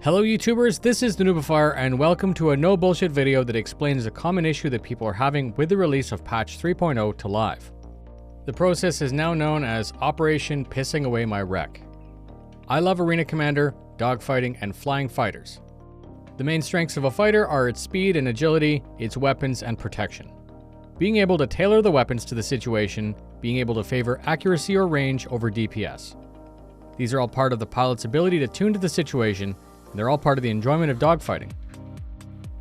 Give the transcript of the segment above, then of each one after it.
Hello YouTubers, this is the Noobifier and welcome to a no bullshit video that explains a common issue that people are having with the release of patch 3.0 to live. The process is now known as Operation Pissing Away My Wreck. I love Arena Commander, dogfighting, and flying fighters. The main strengths of a fighter are its speed and agility, its weapons, and protection. Being able to tailor the weapons to the situation, being able to favor accuracy or range over DPS. These are all part of the pilot's ability to tune to the situation, and they're all part of the enjoyment of dogfighting.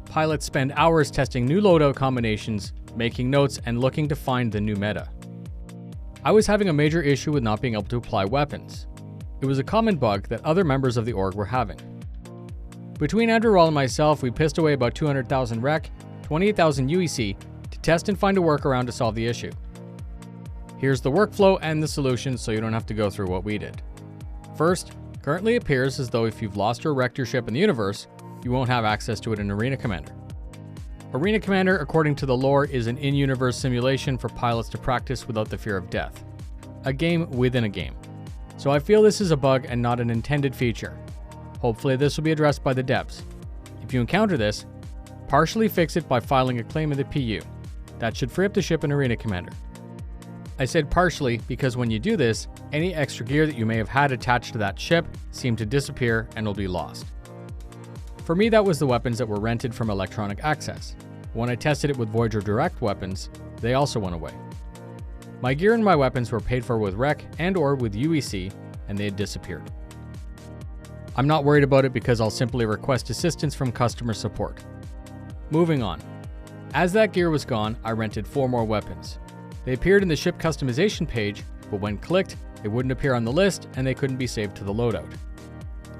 Pilots spend hours testing new loadout combinations, making notes, and looking to find the new meta. I was having a major issue with not being able to apply weapons. It was a common bug that other members of the org were having. Between Andrew Rawl and myself, we pissed away about 200,000 rec, 28,000 UEC to test and find a workaround to solve the issue. Here's the workflow and the solution so you don't have to go through what we did. First, currently appears as though if you've lost or wrecked your ship in the universe, you won't have access to it in Arena Commander. Arena Commander, according to the lore, is an in-universe simulation for pilots to practice without the fear of death. A game within a game. So I feel this is a bug and not an intended feature. Hopefully this will be addressed by the devs. If you encounter this, partially fix it by filing a claim in the PU. That should free up the ship in Arena Commander. I said partially because when you do this, any extra gear that you may have had attached to that ship seem to disappear and will be lost. For me, that was the weapons that were rented from Electronic Access. When I tested it with Voyager Direct weapons, they also went away. My gear and my weapons were paid for with rec and or with UEC, and they had disappeared. I'm not worried about it because I'll simply request assistance from customer support. Moving on. As that gear was gone, I rented 4 more weapons. They appeared in the ship customization page, but when clicked, they wouldn't appear on the list and they couldn't be saved to the loadout.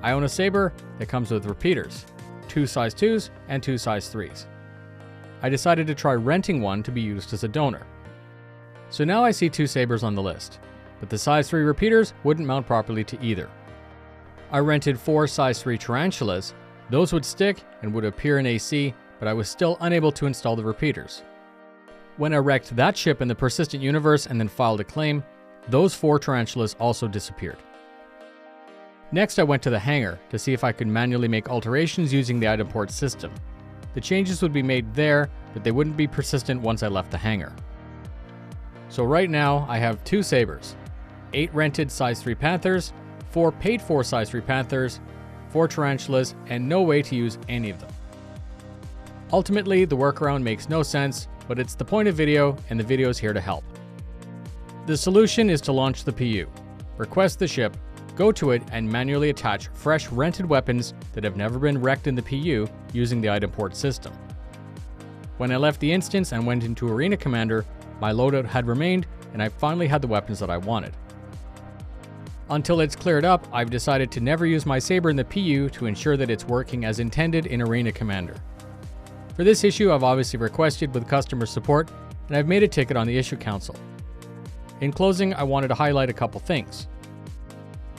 I own a saber that comes with repeaters, 2 size 2s and 2 size 3s. I decided to try renting one to be used as a donor. So now I see 2 sabers on the list, but the size 3 repeaters wouldn't mount properly to either. I rented 4 size 3 tarantulas. Those would stick and would appear in AC, but I was still unable to install the repeaters. When I wrecked that ship in the persistent universe and then filed a claim, those 4 tarantulas also disappeared. Next, I went to the Hangar to see if I could manually make alterations using the item port system. The changes would be made there, but they wouldn't be persistent once I left the Hangar. So right now, I have 2 sabers, 8 rented size 3 Panthers, 4 paid for size 3 Panthers, 4 tarantulas, and no way to use any of them. Ultimately, the workaround makes no sense, but it's the point of video, and the video is here to help. The solution is to launch the PU, request the ship, go to it, and manually attach fresh rented weapons that have never been wrecked in the PU using the item port system. When I left the instance and went into Arena Commander, my loadout had remained, and I finally had the weapons that I wanted. Until it's cleared up, I've decided to never use my saber in the PU to ensure that it's working as intended in Arena Commander. For this issue, I've obviously requested with customer support, and I've made a ticket on the issue council. In closing, I wanted to highlight a couple things.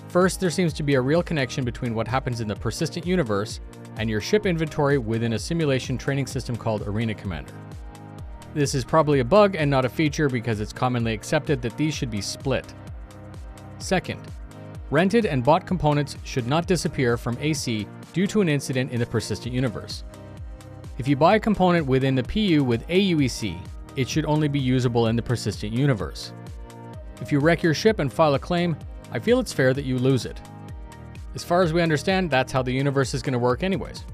First, there seems to be a real connection between what happens in the persistent universe and your ship inventory within a simulation training system called Arena Commander. This is probably a bug and not a feature because it's commonly accepted that these should be split. Second, rented and bought components should not disappear from AC due to an incident in the persistent universe. If you buy a component within the PU with AUEC, it should only be usable in the persistent universe. If you wreck your ship and file a claim, I feel it's fair that you lose it. As far as we understand, that's how the universe is going to work anyways.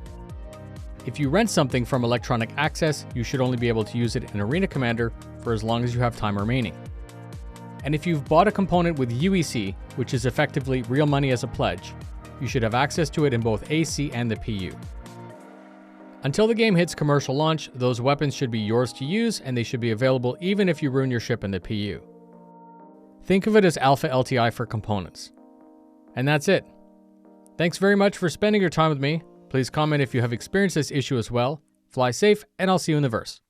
If you rent something from Electronic Access, you should only be able to use it in Arena Commander for as long as you have time remaining. And if you've bought a component with UEC, which is effectively real money as a pledge, you should have access to it in both AC and the PU. Until the game hits commercial launch, those weapons should be yours to use and they should be available even if you ruin your ship in the PU. Think of it as Alpha LTI for components. And that's it. Thanks very much for spending your time with me. Please comment if you have experienced this issue as well. Fly safe, and I'll see you in the verse.